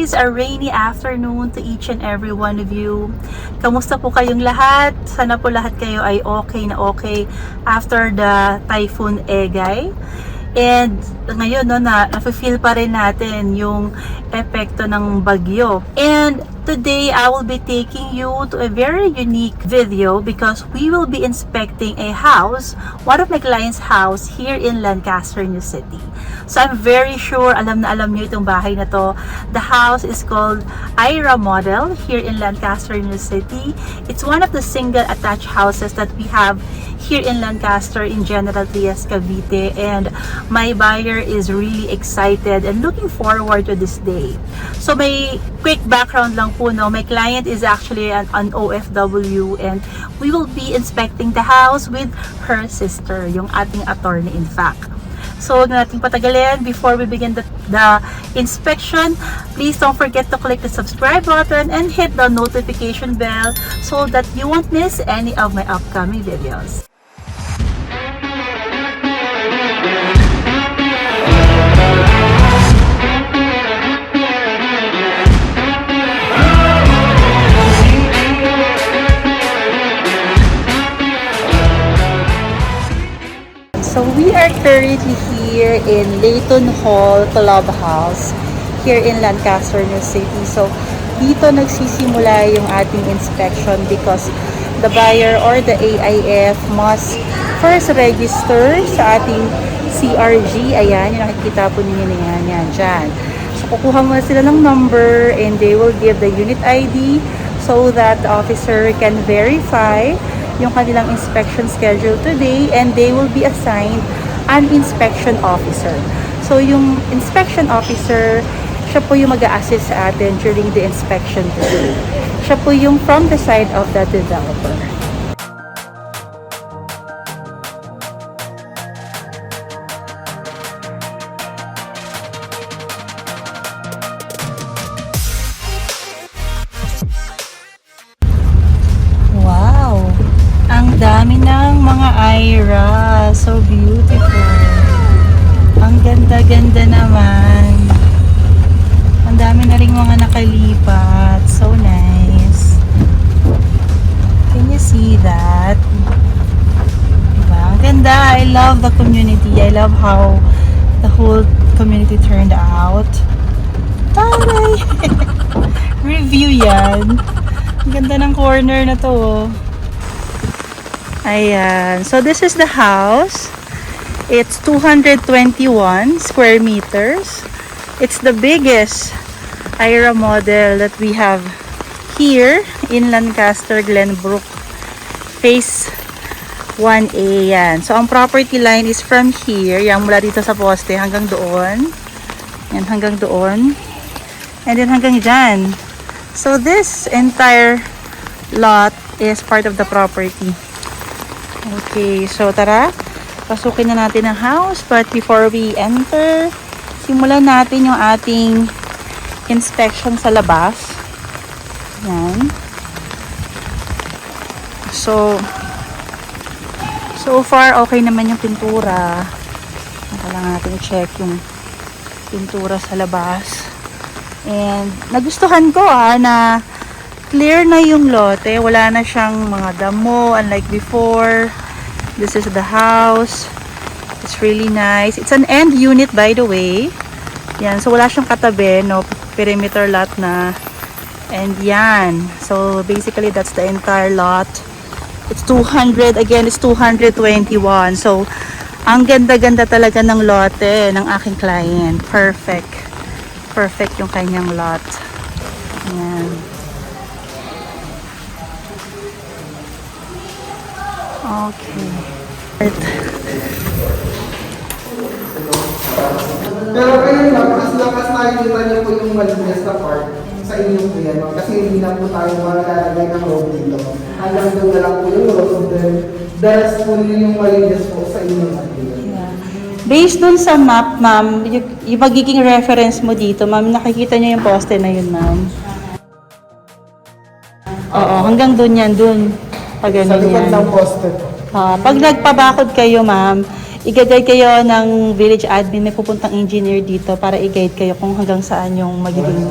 guys! A rainy afternoon to each and every one of you. Kamusta po kayong lahat? Sana po lahat kayo ay okay na okay after the Typhoon Egay. And ngayon na-feel pa rin natin yung epekto ng bagyo. And today I will be taking you to a very unique video because we will be inspecting a house, one of my clients' house here in Lancaster, New City. So I'm very sure alam na alam niyo itong bahay na to. The house is called Ira Model here in Lancaster, New City. It's one of the single attached houses that we have here in Lancaster in General Trias, Cavite, and my buyer is really excited and looking forward to this day. So may quick background lang po, no. My client is actually an OFW and we will be inspecting the house with her sister, yung ating attorney in fact. So huwag na nating patagalin. Before we begin the inspection, please don't forget to click the subscribe button and hit the notification bell so that you won't miss any of my upcoming videos. So we are currently here in Layton Hall Clubhouse here in Lancaster, New City. So dito nagsisimula yung ating inspection because the buyer or the AIF must first register sa ating CRG. Ayan, yung nakikita po ninyo na yan, dyan. So kukuha muna sila ng number and they will give the unit ID so that the officer can verify yung kanilang inspection schedule today and they will be assigned an inspection officer. So yung inspection officer, siya po yung mag-a-assist sa atin during the inspection today. Siya po yung from the side of the developer. Dami ng mga Ira. So beautiful. Ang ganda-ganda naman. Ang dami na rin mga nakalipat. So nice. Can you see that? Diba? Ang ganda. I love the community. I love how the whole community turned out. Taray! Review yan. Ang ganda ng corner na to. Ayan. So this is the house. It's 221 square meters. It's the biggest Ira model that we have here in Lancaster, Glenbrook, phase 1A. Yan. So ang property line is from here. Yan, mula dito sa poste hanggang doon. Yan, hanggang doon. And then hanggang dyan. So this entire lot is part of the property. Okay, so tara, pasukin na natin ang house. But before we enter, simulan natin yung ating inspection sa labas. Yan. So far, okay naman yung pintura. Kailangan natin i-check yung pintura sa labas. And nagustuhan ko na clear na yung lote, wala na siyang mga damo unlike before. This is the house. It's really nice. It's an end unit by the way. Yan, so wala siyang katabi, no perimeter lot na. And yan. So basically that's the entire lot. It's 200, again it's 221. So ang ganda-ganda talaga ng lote ng aking client. Perfect. Perfect yung kanyang lot. Yan. Okay. Pero ayun lang, as long as nakikita niyo po yung malinis na part sa inyong kuya, no? Kasi hindi na po tayo malalagay ng road dito. Hanggang doon na lang po yung road, then the rest po yung malinis po sa inyong kuya. Yeah. Based dun sa map, ma'am, yung magiging reference mo dito, ma'am, nakikita niyo yung poste na yun, ma'am? Oo, hanggang dun yan, dun. Pag Sa likod ng poste po. Pag nagpabakod kayo, ma'am, i-guide kayo ng village admin, may pupuntang engineer dito para i-guide kayo kung hanggang saan yung magiging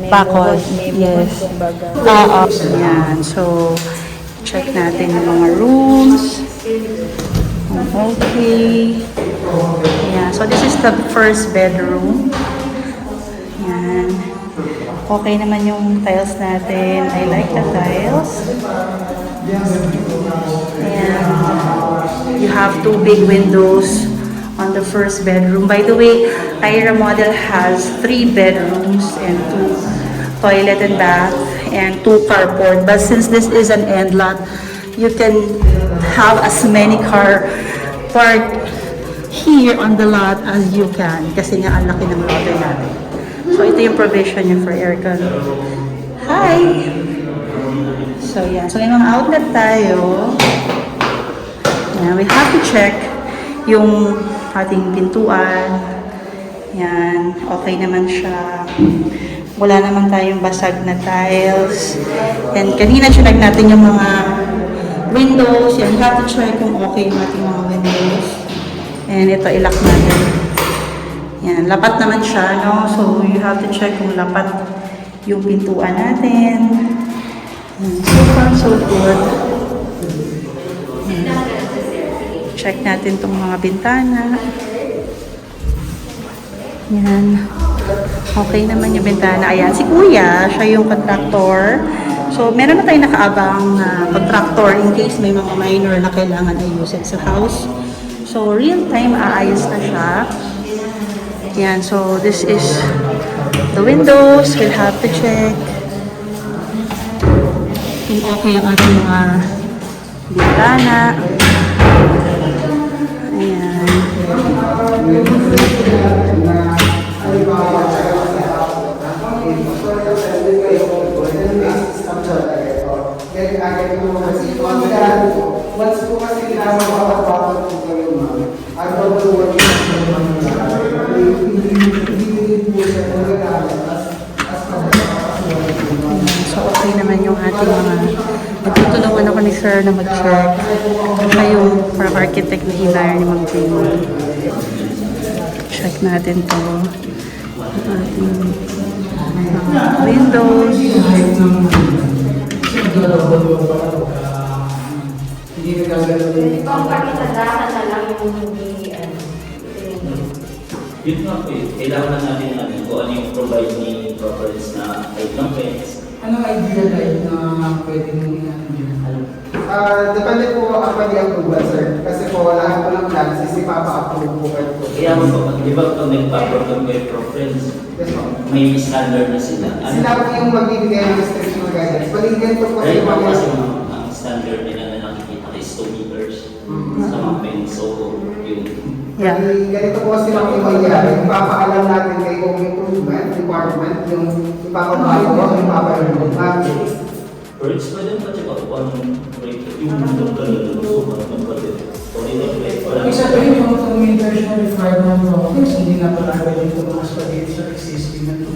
Bakod, yes. Kumbaga. Oo. Yan. So, check natin yung mga rooms. Okay. Yan. So, this is the first bedroom. Yan. Okay naman yung tiles natin. I like the tiles. And you have two big windows on the first bedroom. By the way, Ira model has 3 bedrooms and 2 toilet and bath and 2 carport. But since this is an end lot, you can have as many car parked here on the lot as you can. Kasi nga ang laki ng lote natin. So ito yung provision niya for aircon. Hi! So yan. So may mga outlet tayo. Yan. We have to check yung ating pintuan. Yan. Okay naman siya. Wala naman tayong basag na tiles. And kanina check natin yung mga windows. Yan. You have to check kung okay yung ating mga windows. And ito, ilak natin. Yan. Lapat naman siya, no? So you have to check kung lapat yung pintuan natin. So far, so good. Check natin tong mga bintana. Yan. Okay naman yung bintana. Ayan, si Kuya, siya yung contractor. So, meron na tayong nakaabang contractor in case may mga minor na kailangan ayusin sa house. So, real time, aayos na siya. Yan, so this is the windows. We'll have to check kung okay ang ating mga bintana. Ayan. Once po kasi nasa bawat po kayo, ma'am, at pag-work So, okay naman yung ating mga... Nagtutulungan ako ni Sir na mag-check. Siya yung parang architect na hinire ni Ma'am Jamie. Check natin to. Ang ating mga windows. Yun nga po eh. Kailangan natin natin kung ano yung provide ni properties na height ng fence. Anong ideal height na pwede mong depende po ako di approval, sir. Kasi po lahat po ng plans is ipapa-approve po kayo po. Kaya mo po, di ba pag nagpa-program kayo properties, Yes, ma'am. may standard na sila. Sila po yung magbibigay ng restriction guidance. Paligyan po po Right yung now mga... kasi ang standard nila na nakikita is 2 meters sa mga fence. So, yun. Yeah. Ganito po kasi lang yung mangyari. Ipapaalam natin kay Home Improvement Department yung ipapabago o ipapaalam natin. Birds pa din pa check out kung anong rate yung nagdala ng sukat ng budget. Kung hindi wala. Isa pa rin yung meters na required ng province, hindi na pala pwede tumakas pa dito sa existing na ito.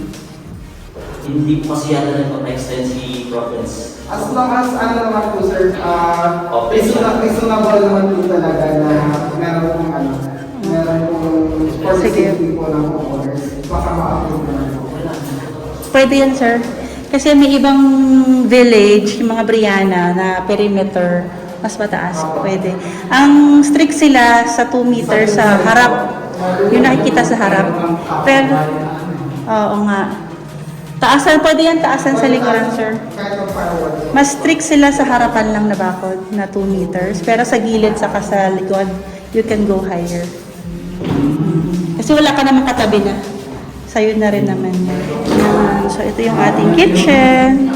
Hindi po kasi yata nagpa-extend si province. As long as ano naman po, sir, Okay. reasonable naman po talaga na meron pong ano, meron pong for Sige. safety po ng homeowners. Baka ma-approve naman po. Pwede yan, sir. Kasi may ibang village, yung mga Brianna na perimeter, mas mataas. Pwede. Ang strict sila sa 2 meters sa harap. Yung nakikita sa harap. Pero, oo nga. Taasan, pwede yan taasan sa likuran, sir. Kahit ang firewall. Mas strict sila sa harapan lang na bakod na 2 meters. Pero sa gilid, saka sa likod, you can go higher. Kasi wala ka naman katabi na. Sa'yo na rin naman yan. Yan. So, ito yung ating kitchen.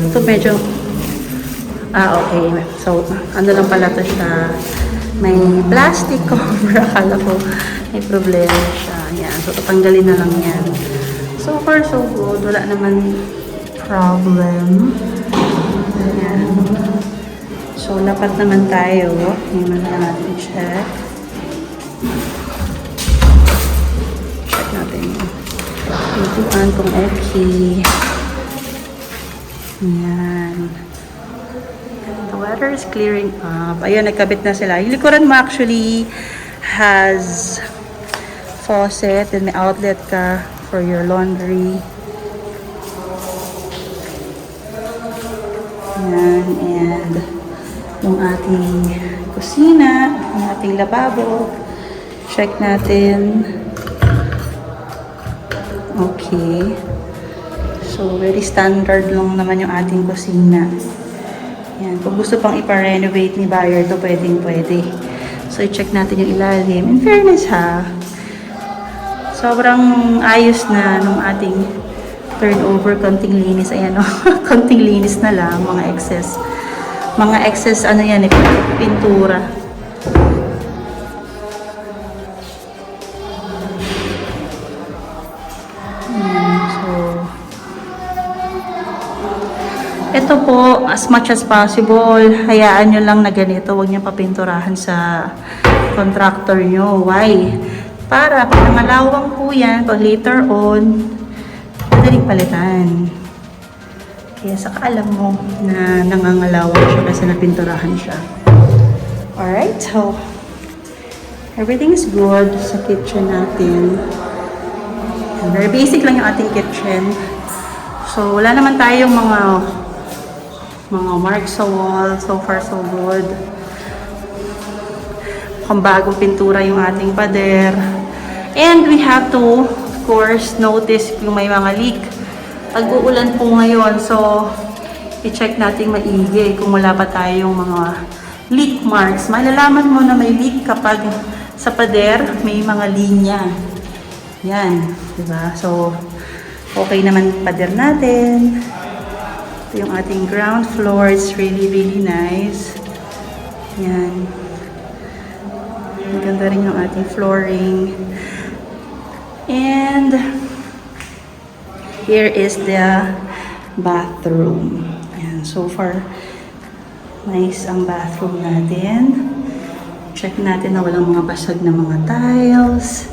Ito medyo... okay. So, ano lang pala to siya. May plastic cover. Akala ko may problema siya. Yan. So, tatanggalin na lang yan. So far, so good. Wala naman problem. Yan. So, lapat naman tayo. Ngayon na natin check. Check natin yung pintuan kung okay. Yan. The weather is clearing up. Ayun, nagkabit na sila. Yung likuran mo actually has faucet, then may outlet ka for your laundry. Yan, and yung ating kusina, yung ating lababo. Check natin. Okay. So, very standard lang naman yung ating kusina. Yan. Kung gusto pang ipa-renovate ni buyer to, pwedeng-pwede. So, i-check natin yung ilalim. In fairness ha, sobrang ayos na nung ating turnover. Konting linis. Ayan o. Konting linis na lang. Mga excess. Mga excess, ano yan eh, pintura. Ito po, as much as possible, hayaan nyo lang na ganito. Huwag nyo papinturahan sa contractor nyo. Why? Para pag nangalawang po yan, pag later on, madaling palitan. Kaya saka alam mo na nangangalawang siya kasi napinturahan siya. Alright, so everything is good sa kitchen natin. And very basic lang yung ating kitchen. So wala naman tayong mga marks sa wall. So far, so good. Kung bagong pintura yung ating pader. And we have to, of course, notice kung may mga leak. Pag-uulan po ngayon, so i-check natin maigi kung wala pa tayong mga leak marks. Malalaman mo na may leak kapag sa pader may mga linya. Yan, diba? So, okay naman pader natin. Ito yung ating ground floor. It's really, really nice. Yan. Maganda rin yung ating flooring. And here is the bathroom. Yan. So far, nice ang bathroom natin. Check natin na walang mga basag na mga tiles.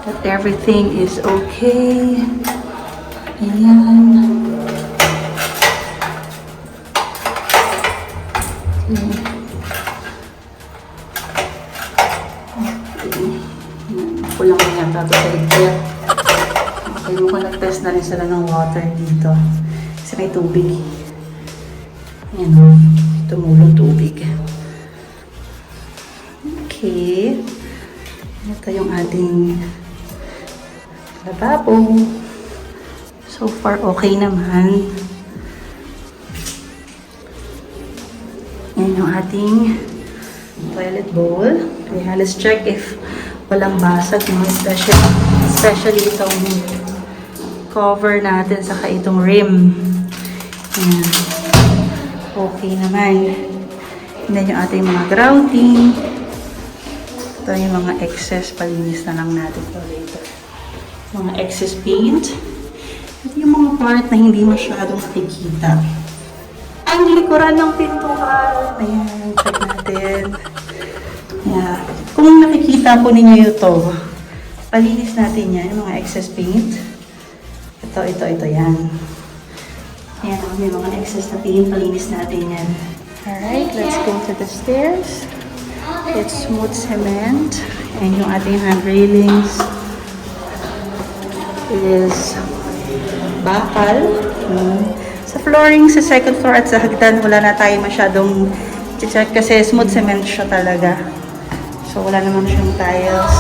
That everything is okay. Ayan. Kulang mo yata ito sa ligpit. Okay, mukhang nag-test na rin sila ng water dito. Kasi may tubig. Ayan o. Tumulong tubig. Okay. Ito yung ating lababo. So far, okay naman. Yan yung ating toilet bowl. Kaya let's check if walang basag, no? Especially itong cover natin, saka itong rim. Yan. Okay naman. Yan yung ating mga grouting. Ito yung mga excess, palinis na lang natin ito later. Mga excess paint. Ito yung mga part na hindi masyadong nakikita. Ang likuran ng pintuan. Ayan, check natin. Yeah. Kung nakikita po ninyo ito, palinis natin yan, yung mga excess paint. Ito yan. Ayan, may mga excess na paint, palinis natin yan. Alright, let's go to the stairs. It's smooth cement. And yung ating hand railings is bakal. Sa flooring, sa second floor at sa hagdan, wala na tayo masyadong check kasi smooth cement siya talaga. So, wala naman siyang tiles.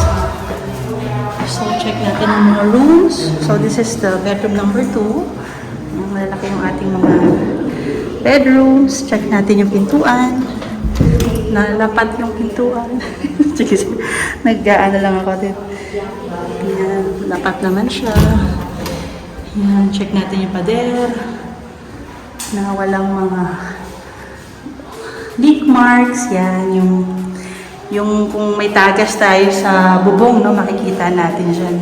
So, check natin ang mga rooms. So, this is the bedroom number 2. Malalaki yung ating mga bedrooms. Check natin yung pintuan. Nalapat yung pintuan. Nag-gaano lang ako din. Yan, lapat naman siya. Yan, check natin yung pader. Na walang mga leak marks. Yan, yung kung may tagas tayo sa bubong, no, makikita natin dyan.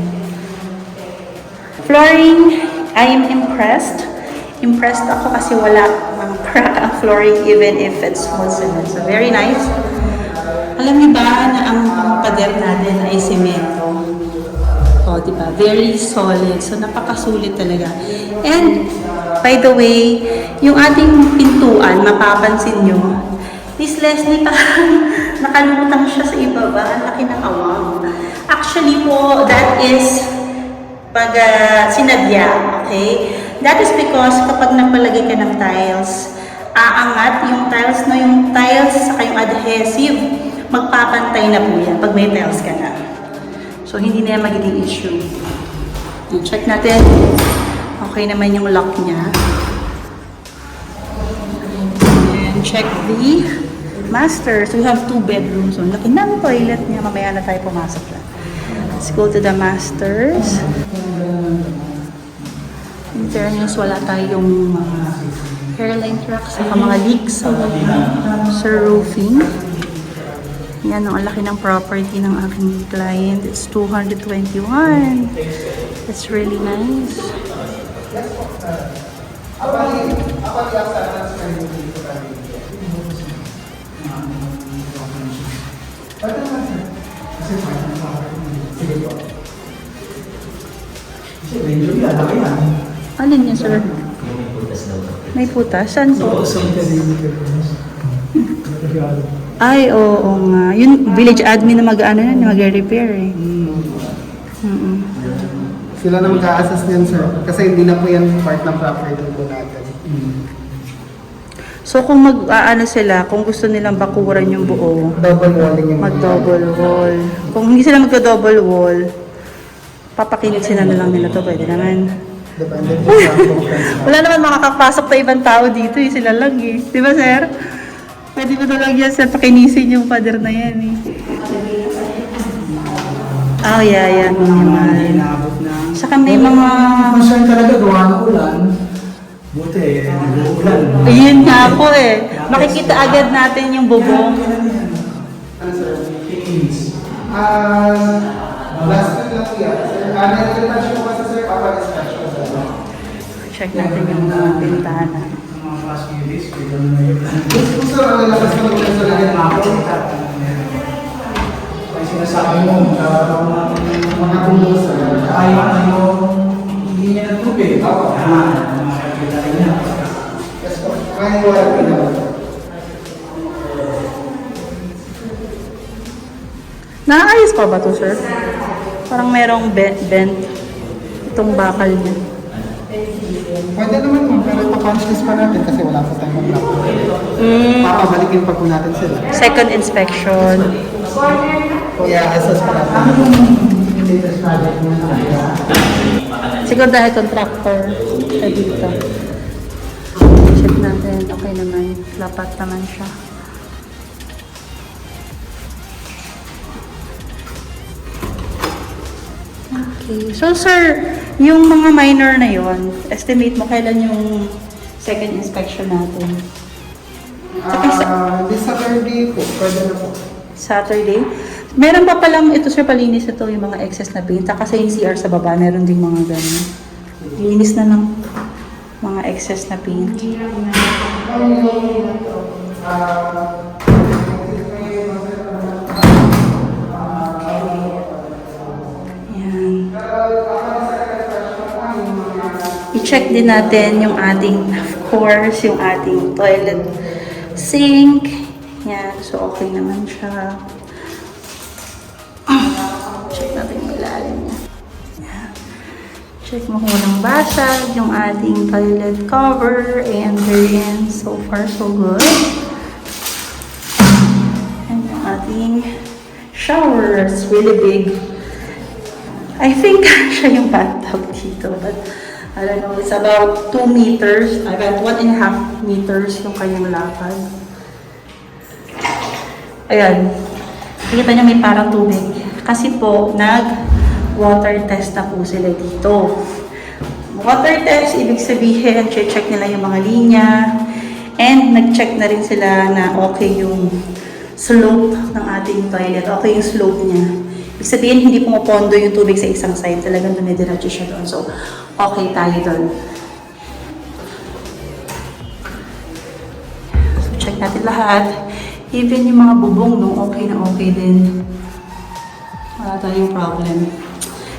Flooring, I am impressed. Impressed ako kasi wala ang crack ang flooring even if it's smooth cement. So, very nice. Alam niyo ba na ang pader natin ay semento? O, diba? Very solid. So, napakasulit talaga. And, by the way, yung ating pintuan, mapapansin nyo, Miss Leslie, parang nakalutang siya sa ibaba. Ang laki ng awang. Actually po, that is pag sinadya, okay? That is because kapag nagpalagay ka ng tiles, aangat yung tiles na yung tiles sa yung adhesive, magpapantay na po yan pag may tiles ka na. So, hindi na yan magiging issue. I-check natin. Okay naman yung lock niya. And check the master. So, we have 2 bedrooms. So, laki ng toilet niya. Mamaya na tayo pumasok lang. Let's go to the masters. In fairness, wala tayong hairline tracks sa mga leaks sa roofing. Yan, ang laki ng property ng aking client. It's 221. It's really nice. Alin niya, sir? May putas? Saan po? Ay, oo nga. Yung village admin na mag-ano na, mag-repair eh. Sila na mag-a-assess niyan, sir. Kasi hindi na po yan part ng property po natin. So kung mag-aano sila, kung gusto nilang bakuran yung buo, Double walling yung mag-double wall. Kung hindi sila mag-double wall, papakinisin na lang nila to, pwede naman. Depende po sa conference. Wala naman makakapasok na ibang tao dito eh, sila lang eh. Di ba, sir? Pwede mo na lang yan, sir, pakinisin yung pader na yan eh. Oh, yeah, minimal. Inaabot na. Saka may mga... Concern talaga, gawa ng ulan. Buti, nag-uulan. Ayun nga po eh. Makikita agad natin yung bubong. Ano, sir? Tingins. Last week lang po yan, sir. Nag-touch po kasi, sir, kapag-inspection. Check natin yung mga bintana. Mga past few days, dito na yun. Kung sir, ang lakas ko ng sir, lagyan ako. Ay sinasabi mo, Mga tulo, sir. ayaw na yung hindi niya ng tubig. Mga kakita rin niya. Yes po. Kaya wala po na. Naayos pa ba to, sir? Parang merong bent itong bakal niya. Pwede naman mo, pero ipapunches pa natin kasi wala po tayong mag-lock. Papabalikin pa po natin sila. Second inspection. Kaya assess pa natin. Latest project mo na. Siguro dahil contractor siya dito. Check natin. Okay naman. Lapat naman siya. Okay. So, sir, yung mga minor na yon, estimate mo kailan yung second inspection natin? This Saturday po, pwede na po. Saturday. Meron pa palang ito, sir, palinis ito yung mga excess na paint. Kasi yung CR sa baba, meron din mga ganun. Linis na ng mga excess na paint. Yan. I-check din natin yung ating, of course, yung ating toilet sink. Yan. So, okay naman siya. Check natin yung ilalim niya. Yan. Check mo kung walang basag, yung ating toilet cover, and therein, so far so good. And yung ating shower, it's really big. I think siya yung bathtub dito, but I don't know, it's about 2 meters, about 1.5 meters yung kanyang lapad. Ayan. Kita niyo may parang tubig. Kasi po, nag-water test na po sila dito. Water test, ibig sabihin, check nila yung mga linya. And nag-check na rin sila na okay yung slope ng ating toilet. Okay yung slope niya. Ibig sabihin, hindi pumupondo yung tubig sa isang side. Talagang dumidiretso siya doon. So, okay tayo doon. So, check natin lahat. Even yung mga bubong, no, okay na okay din. Wala tayong problem.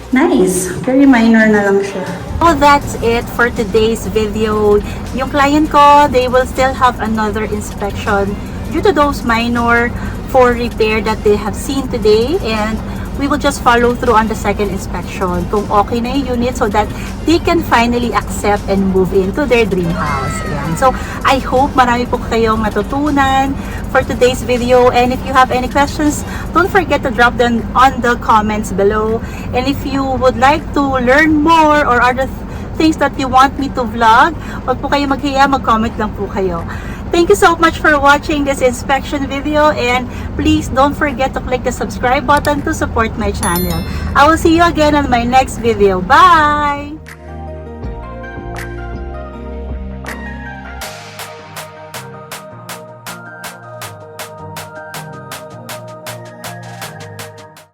Nice! Very minor na lang siya. So that's it for today's video. Yung client ko, they will still have another inspection due to those minor for repair that they have seen today. And we will just follow through on the second inspection kung okay na yung unit so that they can finally accept and move into their dream house. Ayan. So, I hope marami po kayong natutunan for today's video. And if you have any questions, don't forget to drop them on the comments below. And if you would like to learn more or other things that you want me to vlog, wag po kayo maghiya, mag-comment lang po kayo. Thank you so much for watching this inspection video, and please don't forget to click the subscribe button to support my channel. I will see you again on my next video. Bye!